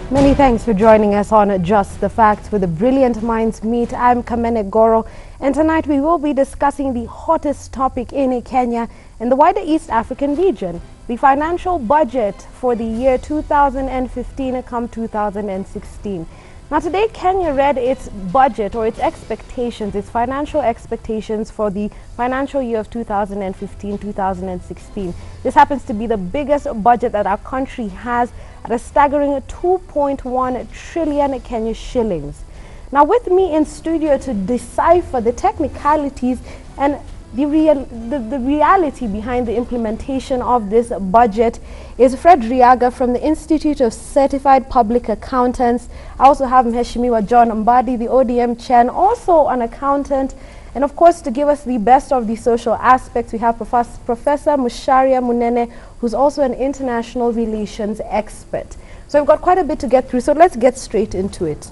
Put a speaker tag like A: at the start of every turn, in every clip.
A: Many thanks for joining us on Just the Facts, where the brilliant minds meet. I'm Kamene Goro, and tonight we will be discussing the hottest topic in Kenya and the wider East African region, the financial budget for the year 2015 come 2016. Now today Kenya read its budget, or its expectations, its financial expectations for the financial year of 2015-2016. This happens to be the biggest budget that our country has, at a staggering 2.1 trillion Kenya shillings. Now with me in studio to decipher the technicalities and the reality behind the implementation of this budget is Fred Riaga from the Institute of Certified Public Accountants. I also have Mheshimiwa John Mbadi, the ODM chair, and also an accountant. And of course, to give us the best of the social aspects, we have Professor Musharia Munene, who's also an international relations expert. So we've got quite a bit to get through, so let's get straight into it.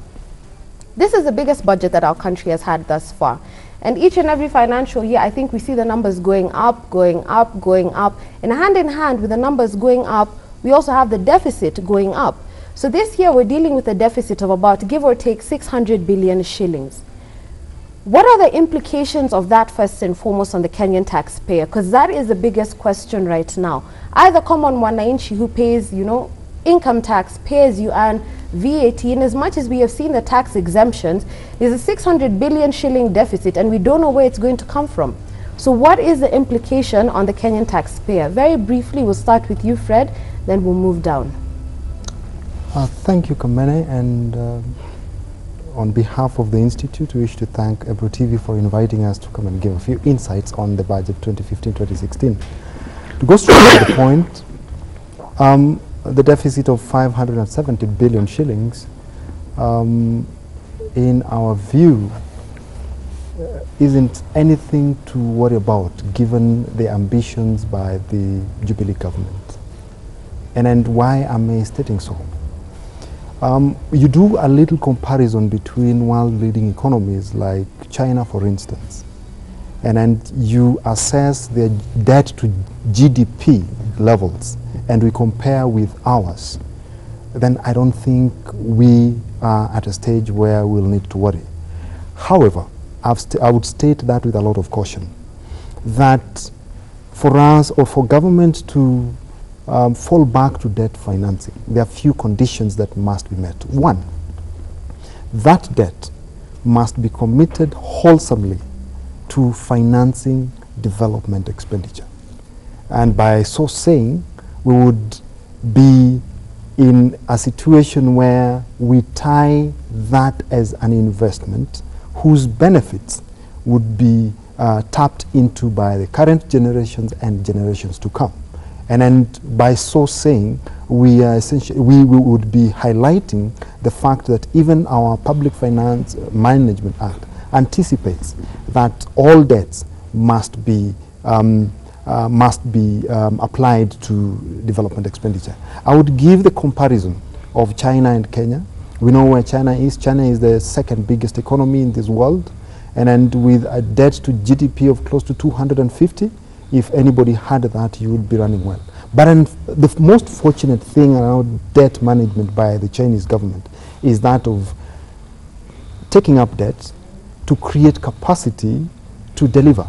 A: This is the biggest budget that our country has had thus far. And each and every financial year, I think we see the numbers going up, going up, going up. And hand in hand with the numbers going up, we also have the deficit going up. So this year, we're dealing with a deficit of about, give or take, 600 billion shillings. What are the implications of that, first and foremost, on the Kenyan taxpayer? Because that is the biggest question right now. Either common mwananchi who pays, income tax, pays you earn, VAT, in as much as we have seen the tax exemptions, there's a 600 billion shilling deficit and we don't know where it's going to come from. So what is the implication on the Kenyan taxpayer? Very briefly, we'll start with you, Fred, then we'll move down.
B: Thank you, Kamene, and on behalf of the Institute, we wish to thank Ebru TV for inviting us to come and give a few insights on the budget 2015-2016. To go straight to the point, the deficit of 570 billion shillings, in our view, isn't anything to worry about given the ambitions by the Jubilee government. And why am I stating so? You do a little comparison between world-leading economies like China, for instance, and you assess their debt to GDP levels, and we compare with ours, then I don't think we are at a stage where we'll need to worry. However, I would state that with a lot of caution, that for us, or for government to fall back to debt financing, there are few conditions that must be met. One, that debt must be committed wholesomely to financing development expenditure. And by so saying, we would be in a situation where we tie that as an investment whose benefits would be tapped into by the current generations and generations to come. And by so saying, we would be highlighting the fact that even our Public Finance Management Act anticipates that all debts must be applied to development expenditure. I would give the comparison of China and Kenya. We know where China is. China is the second biggest economy in this world, and with a debt to GDP of close to 250, if anybody had that, you would be running well. But the most fortunate thing around debt management by the Chinese government is that of taking up debt to create capacity to deliver.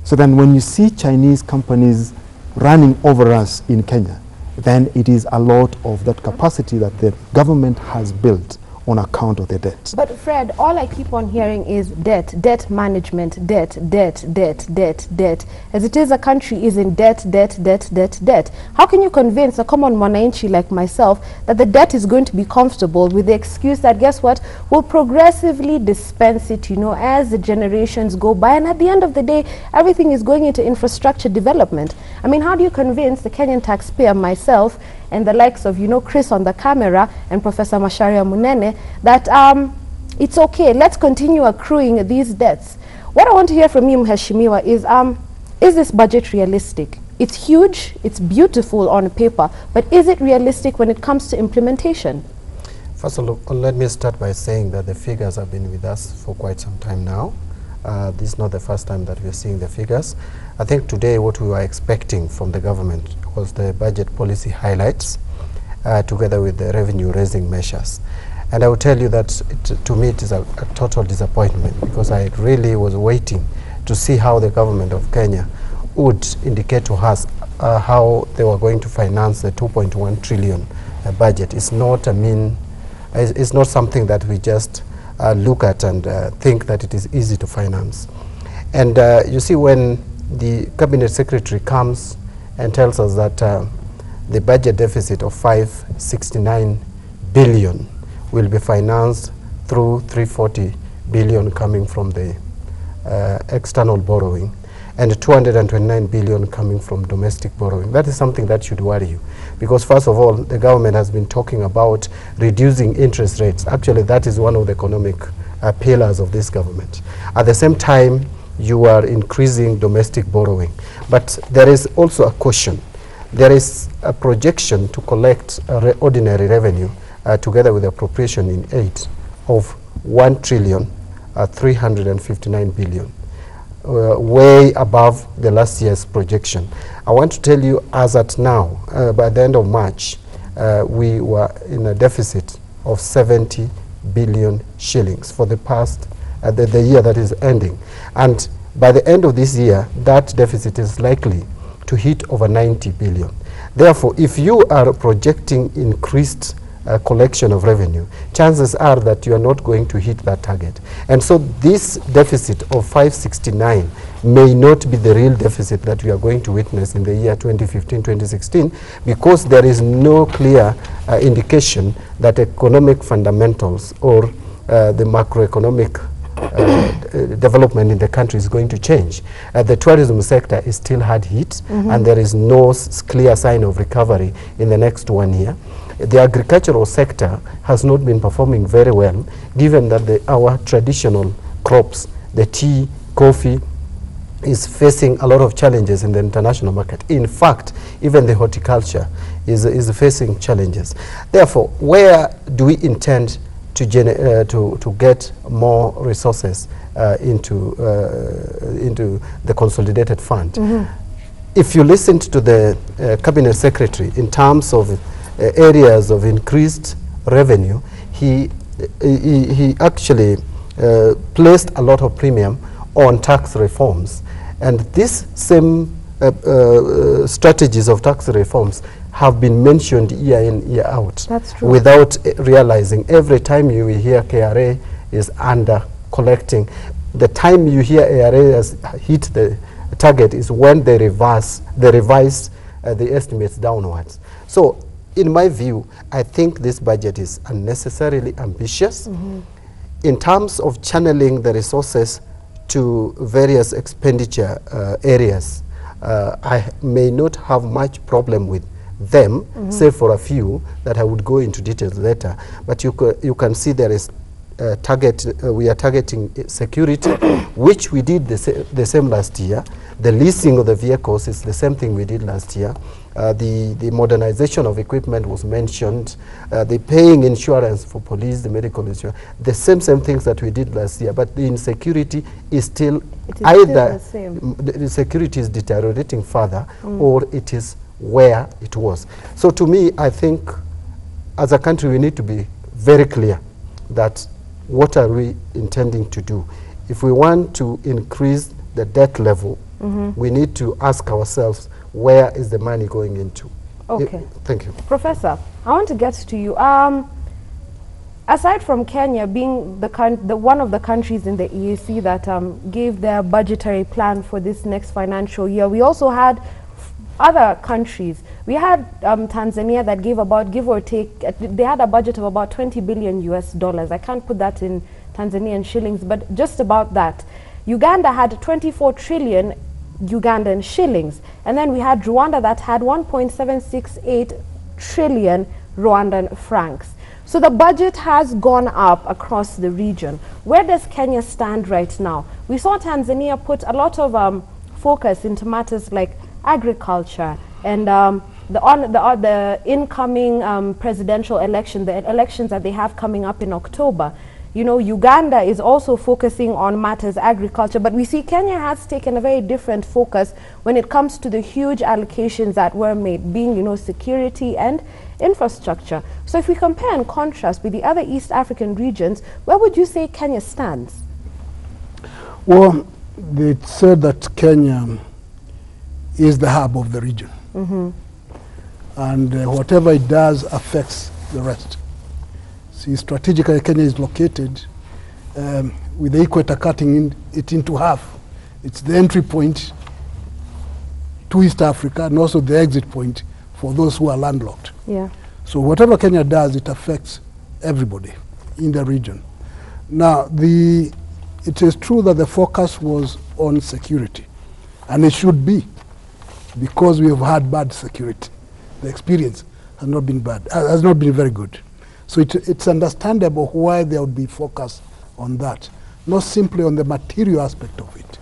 B: So then when you see Chinese companies running over us in Kenya, then it is a lot of that capacity that the government has built on account of the debt.
A: But Fred, all I keep on hearing is debt, debt management, debt, debt, debt, debt, debt. As it is, a country is in debt, debt, debt, debt, debt. How can you convince a common mwananchi like myself that the debt is going to be comfortable with the excuse that, guess what, we'll progressively dispense it, as the generations go by, and at the end of the day, everything is going into infrastructure development. I mean, how do you convince the Kenyan taxpayer, myself, and the likes of, Chris on the camera and Professor Musharia Munene, that it's okay, let's continue accruing these debts? What I want to hear from you, Mheshimiwa, is this budget realistic? It's huge, it's beautiful on paper, but is it realistic when it comes to implementation?
C: First of all, let me start by saying that the figures have been with us for quite some time now. This is not the first time that we're seeing the figures. I think today what we were expecting from the government was the budget policy highlights, together with the revenue-raising measures. And I will tell you that to me it is a total disappointment, because I really was waiting to see how the government of Kenya would indicate to us how they were going to finance the 2.1 trillion budget. It's not it's not something that we just look at and think that it is easy to finance. And you see, when the cabinet secretary comes and tells us that the budget deficit of 569 billion will be financed through 340 billion coming from the external borrowing, and 229 billion coming from domestic borrowing. That is something that should worry you, because first of all, the government has been talking about reducing interest rates. Actually, that is one of the economic pillars of this government. At the same time, you are increasing domestic borrowing. But there is also a caution. There is a projection to collect ordinary revenue together with appropriation in aid of 1 trillion 359 billion. Way above the last year's projection. I want to tell you, as at now, by the end of March, we were in a deficit of 70 billion shillings for the past, the year that is ending. And by the end of this year, that deficit is likely to hit over 90 billion. Therefore, if you are projecting increased collection of revenue, chances are that you are not going to hit that target. And so this deficit of 569 may not be the real deficit that we are going to witness in the year 2015-2016, because there is no clear indication that economic fundamentals or the macroeconomic development in the country is going to change. The tourism sector is still hard hit, and there is no clear sign of recovery in the next 1 year. The agricultural sector has not been performing very well, given that our traditional crops, the tea, coffee, is facing a lot of challenges in the international market. In fact, even the horticulture is facing challenges. Therefore, where do we intend to get more resources into the consolidated fund? If you listened to the cabinet secretary in terms of areas of increased revenue, he actually placed a lot of premium on tax reforms. And these same strategies of tax reforms have been mentioned year in, year out.
A: That's true.
C: Without realizing. Every time you hear KRA is under collecting, the time you hear ARA has hit the target is when they revise the estimates downwards. So in my view, I think this budget is unnecessarily ambitious in terms of channeling the resources to various expenditure areas. I may not have much problem with them, save for a few that I would go into details later. But you can see there is we are targeting security, which we did the same last year. The leasing of the vehicles is the same thing we did last year. The modernization of equipment was mentioned. The paying insurance for police, the medical insurance, the same things that we did last year. But the insecurity is still either the security is deteriorating further, or it is where it was. So to me, I think as a country we need to be very clear that what are we intending to do. If we want to increase the debt level, we need to ask ourselves, where is the money going into?
A: Okay.
C: Thank you.
A: Professor, I want to get to you. Aside from Kenya being the one of the countries in the EAC that gave their budgetary plan for this next financial year, we also had other countries. We had Tanzania that gave about, give or take, they had a budget of about 20 billion US dollars. I can't put that in Tanzanian shillings, but just about that. Uganda had 24 trillion Ugandan shillings. And then we had Rwanda that had 1.768 trillion Rwandan francs. So the budget has gone up across the region. Where does Kenya stand right now? We saw Tanzania put a lot of focus into matters like agriculture and the incoming presidential election, the elections that they have coming up in October. You know, Uganda is also focusing on matters agriculture, but we see Kenya has taken a very different focus when it comes to the huge allocations that were made, being, you know, security and infrastructure. So if we compare and contrast with the other East African regions, where would you say Kenya stands?
D: Well, they said that Kenya is the hub of the region. And whatever it does affects the rest. See, strategically Kenya is located with the equator cutting it into half. It's the entry point to East Africa and also the exit point for those who are landlocked.
A: Yeah.
D: So whatever Kenya does, it affects everybody in the region. Now, it is true that the focus was on security, and it should be, because we have had bad security. The experience has not been bad, has not been very good. So it's understandable why there would be focus on that, not simply on the material aspect of it.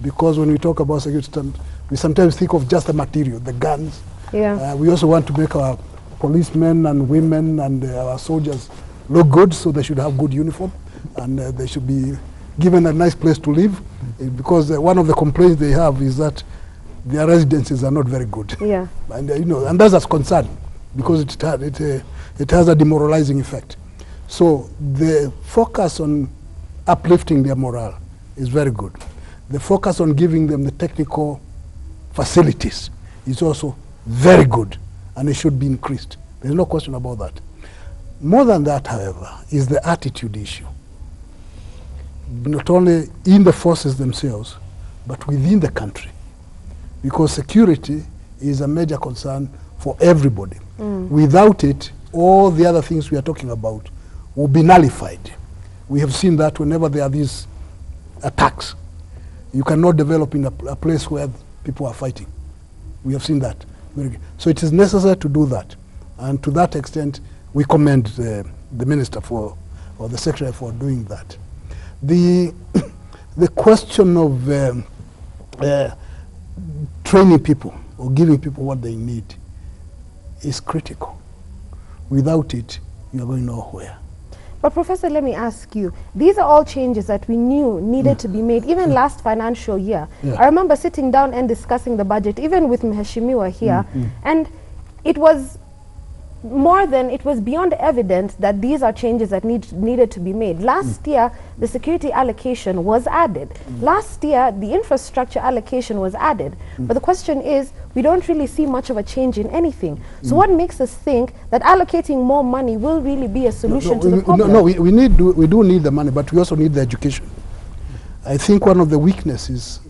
D: Because when we talk about security, we sometimes think of just the material, the guns.
A: Yeah.
D: We also want to make our policemen and women and our soldiers look good, so they should have good uniform, and they should be given a nice place to live, because one of the complaints they have is that their residences are not very good.
A: Yeah.
D: And you know, and that's a concern, because it has a demoralizing effect. So the focus on uplifting their morale is very good. The focus on giving them the technical facilities is also very good, and it should be increased. There's no question about that. More than that, however, is the attitude issue. Not only in the forces themselves, but within the country. Because security is a major concern for everybody. Without it, all the other things we are talking about will be nullified. We have seen that whenever there are these attacks, you cannot develop in a place where people are fighting. We have seen that. So it is necessary to do that. And to that extent, we commend the minister or the secretary for doing that. The question of training people or giving people what they need is critical. Without it, you're going nowhere.
A: But Professor, let me ask you, these are all changes that we knew needed to be made, even last financial year.
D: Yeah.
A: I remember sitting down and discussing the budget, even with Mheshimiwa here, and it was beyond evident that these are changes that needed to be made. Last year, the security allocation was added. Last year, the infrastructure allocation was added. But the question is, we don't really see much of a change in anything. So what makes us think that allocating more money will really be a solution to the problem?
D: No, we do need the money, but we also need the education. I think one of the weaknesses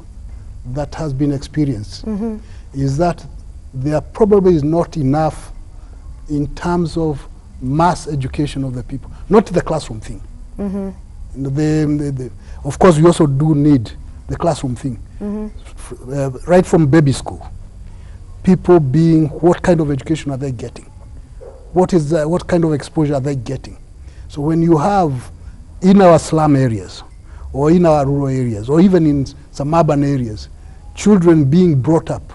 D: that has been experienced is that there probably is not enough in terms of mass education of the people, not the classroom thing. Of course, we also do need the classroom thing. Right from baby school, people being, what kind of education are they getting? What kind of exposure are they getting? So when you have in our slum areas, or in our rural areas, or even in some urban areas, children being brought up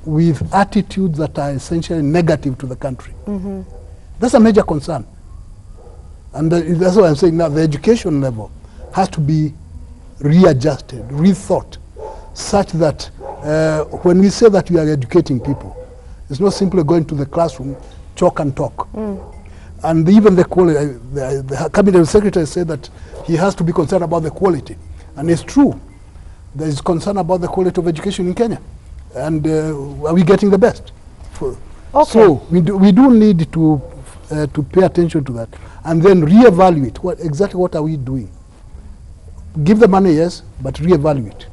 D: with attitudes that are essentially negative to the country. That's a major concern. And that's why I'm saying now the education level has to be readjusted, rethought, such that when we say that we are educating people, it's not simply going to the classroom, chalk and talk. And even the quality, the cabinet secretary said that he has to be concerned about the quality. And it's true. There is concern about the quality of education in Kenya. And are we getting the best?
A: Okay.
D: So we do need to pay attention to that, and then reevaluate exactly what are we doing. Give the money, yes, but reevaluate.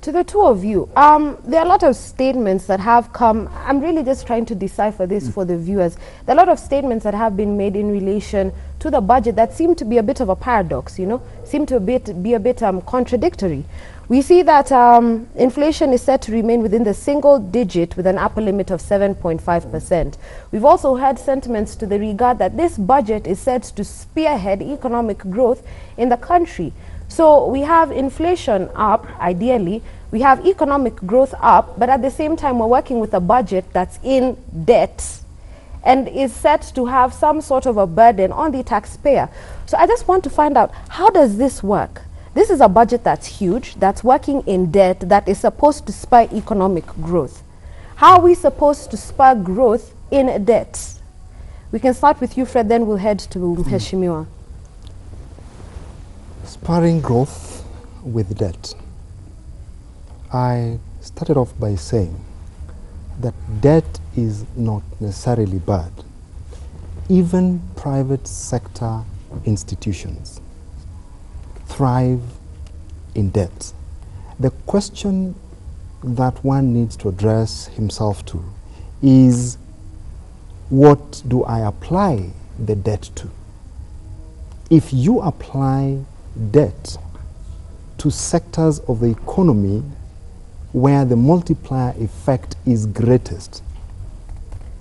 A: To the two of you, there are a lot of statements that have come. I'm really just trying to decipher this for the viewers. There are a lot of statements that have been made in relation to the budget that seem to be a bit of a paradox, you know, seem to be a bit contradictory. We see that inflation is set to remain within the single digit with an upper limit of 7.5%. We've also heard sentiments to the regard that this budget is set to spearhead economic growth in the country. So we have inflation up, ideally, we have economic growth up, but at the same time we're working with a budget that's in debt. and is set to have some sort of a burden on the taxpayer. So I just want to find out, how does this work? This is a budget that's huge, that's working in debt, that is supposed to spur economic growth. How are we supposed to spur growth in debt? We can start with you, Fred, then we'll head to Mheshimiwa.
B: Spurring growth with debt. I started off by saying that debt is not necessarily bad. Even private sector institutions thrive in debt. The question that one needs to address himself to is, what do I apply the debt to? If you apply debt to sectors of the economy where the multiplier effect is greatest,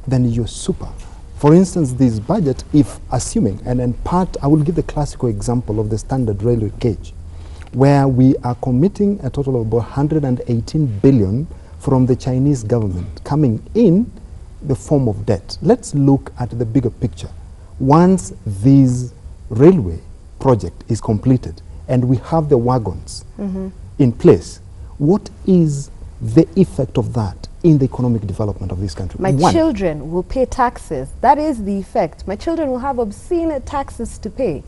B: then you're super. For instance, this budget, if assuming, and in part, I will give the classical example of the standard railway gauge, where we are committing a total of about 118 billion from the Chinese government coming in the form of debt. Let's look at the bigger picture. Once this railway project is completed and we have the wagons in place, what is the effect of that in the economic development of this country?
A: My children will pay taxes. That is the effect. My children will have obscene taxes to pay.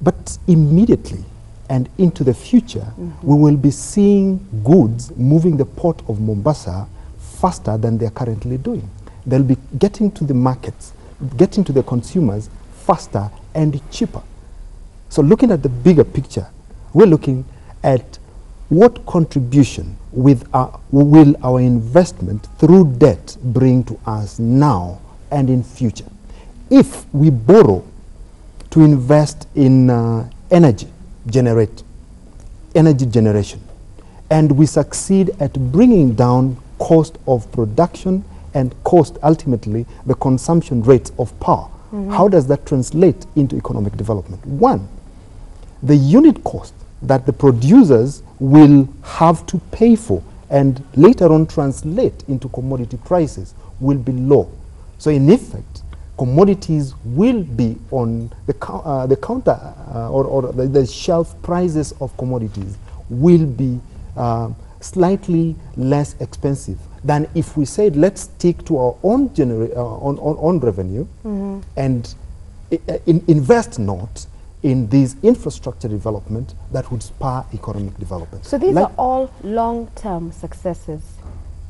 B: But immediately and into the future, we will be seeing goods moving the port of Mombasa faster than they are currently doing. They'll be getting to the markets, getting to the consumers faster and cheaper. So looking at the bigger picture, we're looking at what contribution will our investment through debt bring to us now and in future. If we borrow to invest in energy generation, and we succeed at bringing down cost of production and cost, ultimately, the consumption rates of power, how does that translate into economic development? One, the unit cost that the producers will have to pay for and later on translate into commodity prices will be low. So in effect, commodities will be on the counter or the shelf prices of commodities will be slightly less expensive than if we said, let's stick to our own revenue and invest not in these infrastructure development that would spur economic development.
A: So these are all long-term successes.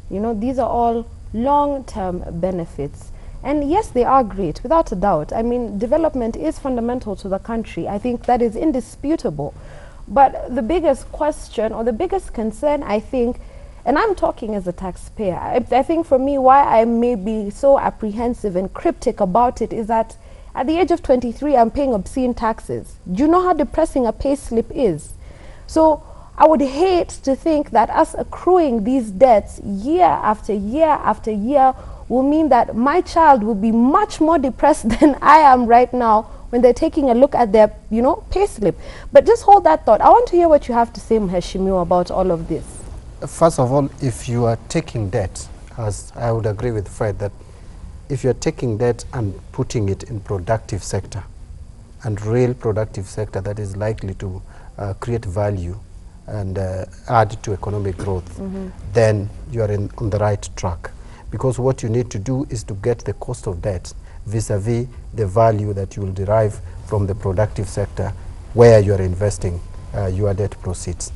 A: You know, these are all long-term benefits. And yes, they are great, without a doubt. I mean, development is fundamental to the country. I think that is indisputable. But the biggest question or the biggest concern, I think, and I'm talking as a taxpayer, I think for me why I may be so apprehensive and cryptic about it is that at the age of 23, I'm paying obscene taxes. Do you know how depressing a pay slip is? So I would hate to think that us accruing these debts year after year after year will mean that my child will be much more depressed than I am right now when they're taking a look at their, you know, pay slip. But just hold that thought. I want to hear what you have to say, Mheshimiwa, about all of this.
C: First of all, if you are taking debt, as I would agree with Fred, that if you're taking debt and putting it in productive sector, and real productive sector that is likely to create value and add to economic growth, then you are on the right track. Because what you need to do is to get the cost of debt vis-a-vis the value that you will derive from the productive sector where you are investing your debt proceeds.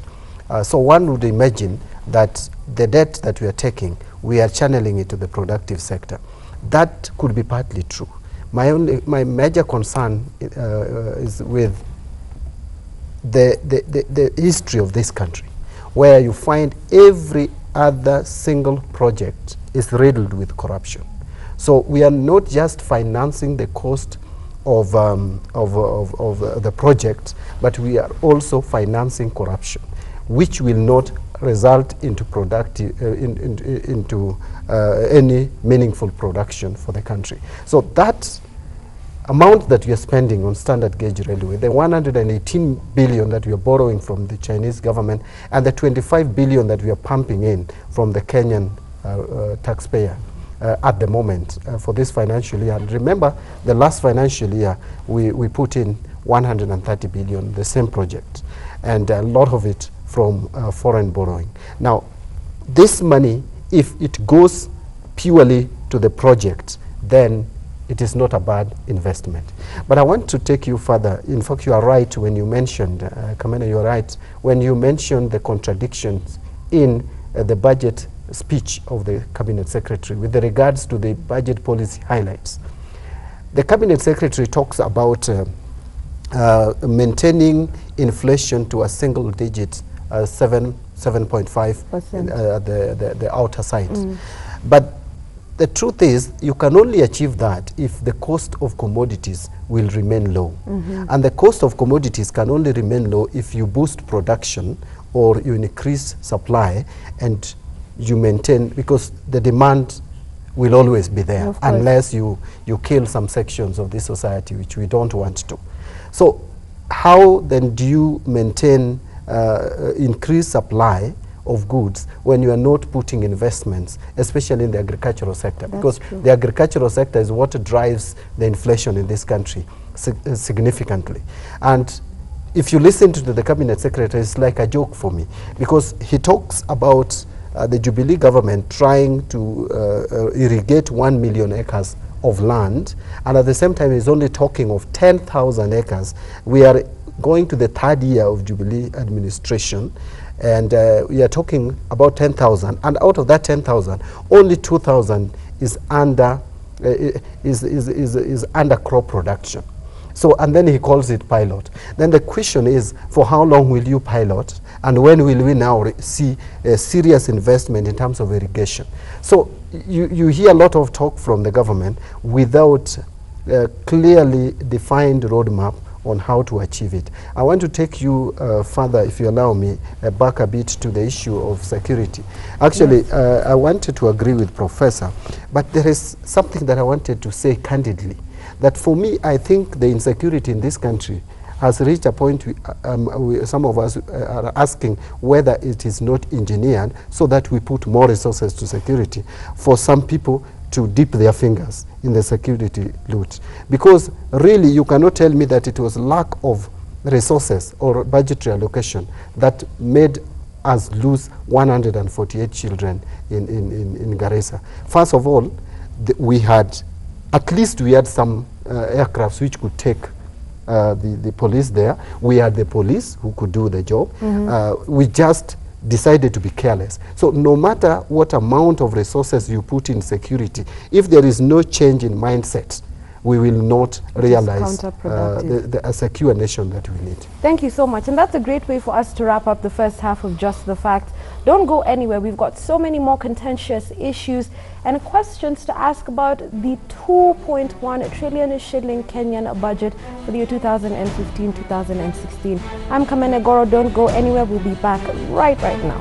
C: So one would imagine that the debt that we are taking, we are channeling it to the productive sector. That could be partly true. My major concern is with the history of this country, where you find every other single project is riddled with corruption. So we are not just financing the cost of the project, but we are also financing corruption, which will not result into productive into any meaningful production for the country. So that amount that we are spending on standard gauge railway, the 118 billion that we are borrowing from the Chinese government, and the 25 billion that we are pumping in from the Kenyan taxpayer, at the moment for this financial year. And remember, the last financial year, we put in 130 billion, the same project, and a lot of it from foreign borrowing. Now, this money, if it goes purely to the project, then it is not a bad investment. But I want to take you further. In fact, you are right when you mentioned, Kamena, you are right, when you mentioned the contradictions in the budget speech of the Cabinet Secretary with regards to the budget policy highlights. The Cabinet Secretary talks about maintaining inflation to a single digit, 7.5% the outer side. But the truth is, you can only achieve that if the cost of commodities will remain low. And the cost of commodities can only remain low if you boost production or you increase supply and you maintain, because the demand will always be there unless you kill some sections of this society, which we don't want to. So how then do you maintain increased supply of goods when you are not putting investments, especially in the agricultural sector? Because the agricultural sector is what drives the inflation in this country significantly. And if you listen to the Cabinet Secretary, it's like a joke for me, because he talks about the Jubilee government trying to irrigate 1 million acres of land, and at the same time he's only talking of 10,000 acres. We are going to the third year of Jubilee administration, and we are talking about 10,000, and out of that 10,000, only 2,000 is under under crop production. So, and then he calls it pilot. Then the question is, for how long will you pilot, and when will we now see a serious investment in terms of irrigation? So you hear a lot of talk from the government without a clearly defined roadmap on how to achieve it. I want to take you further, if you allow me, back a bit to the issue of security. Actually, I wanted to agree with Professor, but there is something that I wanted to say candidly, that for me, I think the insecurity in this country has reached a point, some of us are asking whether it is not engineered so that we put more resources to security for some people to dip their fingers in the security loot. Because really, you cannot tell me that it was lack of resources or budgetary allocation that made us lose 148 children in Garissa. First of all, we had some aircrafts which could take the police there. We had the police who could do the job. We just decided to be careless. So no matter what amount of resources you put in security, if there is no change in mindset, we will not realize a secure nation that we need.
A: Thank you so much. And that's a great way for us to wrap up the first half of Just the Facts. Don't go anywhere. We've got so many more contentious issues and questions to ask about the 2.1 trillion shilling Kenyan budget for the year 2015-2016. I'm Kamene Goro. Don't go anywhere. We'll be back right now.